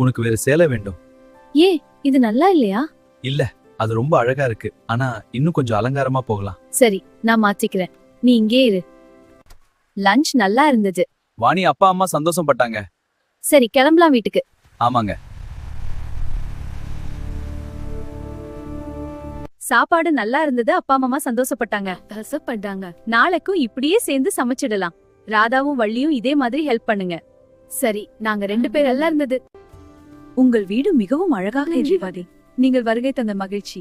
உனக்கு வேற சேலை வேண்டும். ஏ இது நல்லா இல்லையா? இல்ல, அது ரொம்ப அழகா இருக்கு. ஆனா இன்னும் கொஞ்சம் அலங்காரமா போகலாம். சரி, நான் மாத்திக்கிறேன். நீ இங்கே இரு. லஞ்ச் நல்லா இருந்தது. வாணி அப்பா அம்மா சந்தோஷப்பட்டாங்க. சரி, கிளம்பலாம் வீட்டுக்கு. ஆமாங்க. சாப்பாடு நல்லா இருந்தது. அப்பா அம்மா சந்தோஷப்பட்டாங்க. ரசப்பட்டாங்க. நாளைக்கும் இப்படியே சேர்ந்து சமைச்சிடலாம். ராதாவும் வள்ளியும் இதே மாதிரி ஹெல்ப் பண்ணுங்க. சரி, நாங்க 2 பேர் நல்லா இருந்தது. உங்கள் வீடு மிகவும் அழகாக இருக்கிறது. நீங்கள் வருகை தந்த மகிழ்ச்சி.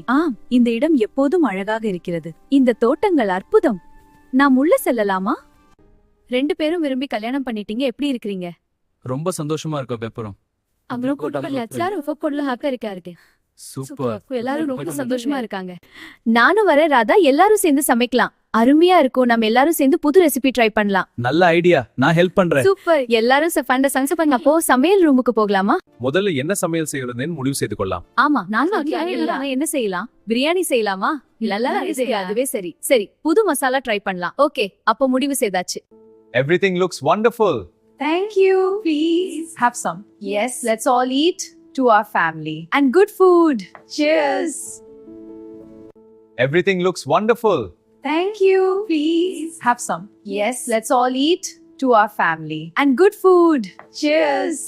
இந்த இடம் எப்போதும் அழகாக இருக்கிறது. இந்த தோட்டங்கள் அற்புதம். நாம் உள்ள செல்லலாமா? 2 பேரும் விரும்பி கல்யாணம் பண்ணிட்டீங்க. எப்படி இருக்கிறீங்க? ரொம்ப சந்தோஷமா இருக்கும் பெப்பரும். சூப்பர். எல்லாரும் ரொம்ப சந்தோஷமா இருக்காங்க. நானும் வரேன் ராதா. எல்லாரும் சேர்ந்து சமைக்கலாம். அருமையா இருக்கும். நம்ம எல்லாரும் சேர்ந்து புது ரெசிபி ட்ரை பண்ணலாம். நல்ல ஐடியா. நான் ஹெல்ப் பண்றேன். சூப்பர். எல்லாரும் அப்போ சமையல் ரூமுக்கு போகலாமா? முதல்ல என்ன சமையல் செய்யறதுன்னு முடிவு செய்து கொள்ளலாம். ஆமா, என்ன செய்யலாம்? பிரியாணி செய்யலாமா? அதுவே சரி. சரி, புது மசாலா ட்ரை பண்ணலாம். ஓகே, அப்போ முடிவு செய்தாச்சு. Everything looks wonderful. Thank you. Please have some. Yes, let's all eat to our family and good food. Cheers. Everything looks wonderful. Thank you. Please have some. Yes, let's all eat to our family and good food. Cheers.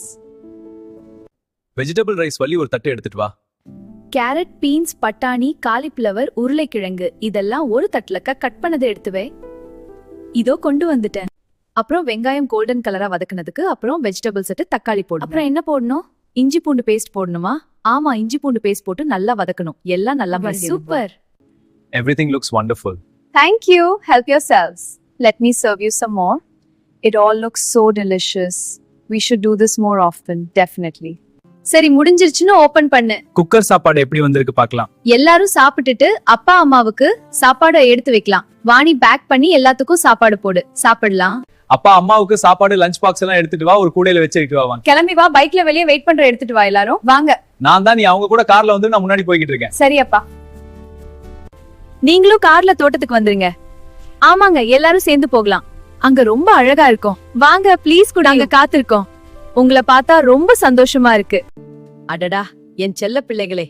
Vegetable rice Valli ஒரு தட்டு எடுத்துட்டு வா. Carrot, beans, பட்டாணி, cauliflower, உருளைக்கிழங்கு இதெல்லாம் ஒரு தட்டுல cut பண்ணதை எடுத்து வை. இதோ கொண்டு வந்துட்டேன். அப்புறம் வெங்காயம் கோல்டன் கலரா வதக்குனதுக்கு அப்புறம் வெஜிடபிள்ஸ் எடுத்து தக்காளி போடணும். அப்புறம் என்ன போடணும்? இஞ்சி பூண்டு பேஸ்ட் போடணுமா? ஆமா, இஞ்சி பூண்டு பேஸ்ட் போட்டு நல்லா வதக்கணும். எல்லாம் நல்லா super. Everything looks wonderful. Thank you. Help yourselves. Let me serve you some more. It all looks so delicious. We should do this more often, definitely. சரி, முடிஞ்சிருச்சுன்னு ஓபன் பண்ணு. குக்கர் சாப்பாடு எப்படி வந்திருக்கு பார்க்கலாம். எல்லாரும் சாப்பிட்டுட்டு அப்பா அம்மாவுக்கு சாப்பாடு எடுத்து வைக்கலாம். வாணி பேக் பண்ணி எல்லாத்துக்கும் சாப்பாடு போடு. சாப்பிடலாம். அப்பா அம்மாவுக்கு சாப்பாடு லஞ்ச் பாக்ஸ் எல்லாம் எடுத்துட்டு வா. ஒரு கூடையில வச்சிட்டு வா. கிளம்பி வா. பைக்ல வெளியே வெயிட் பண்ற எடுத்துட்டு வா. எல்லாரும் வாங்க. நான் தான் நீ அவங்க கூட கார்ல வந்து நான் முன்னாடி போய்கிட்டு இருக்கேன். சரி அப்பா. நீங்களும் கார்ல தோட்டத்துக்கு வந்துருங்க. ஆமாங்க, எல்லாரும் சேர்ந்து போகலாம். அங்க ரொம்ப அழகா இருக்கும். வாங்க ப்ளீஸ் கூட. அங்க காத்திருக்கோம். உங்களை பார்த்தா ரொம்ப சந்தோஷமா இருக்கு. அடடா, என் செல்ல பிள்ளைகளே.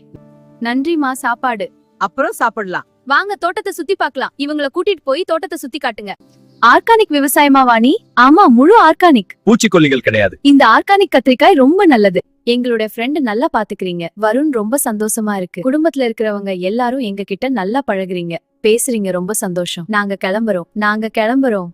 நன்றிமா. சாப்பாடு அப்புறம் சாப்பிடலாம். வாங்க, தோட்டத்தை சுத்தி பார்க்கலாம். இவங்களை கூட்டிட்டு போய் தோட்டத்தை சுத்தி காட்டுங்க. ஆர்கானிக் விவசாயமா வாணி? ஆமா, முழு ஆர்கானிக். பூச்சிக்கொல்லிகள் கிடையாது. இந்த ஆர்கானிக் கத்திரிக்காய் ரொம்ப நல்லது. எங்களுடைய ஃப்ரெண்ட் நல்லா பாத்துக்கிறீங்க. வருண் ரொம்ப சந்தோஷமா இருக்கு. குடும்பத்துல இருக்கிறவங்க எல்லாரும் எங்க கிட்ட நல்லா பழகுறீங்க, பேசுறீங்க. ரொம்ப சந்தோஷம். நாங்க கிளம்புறோம்.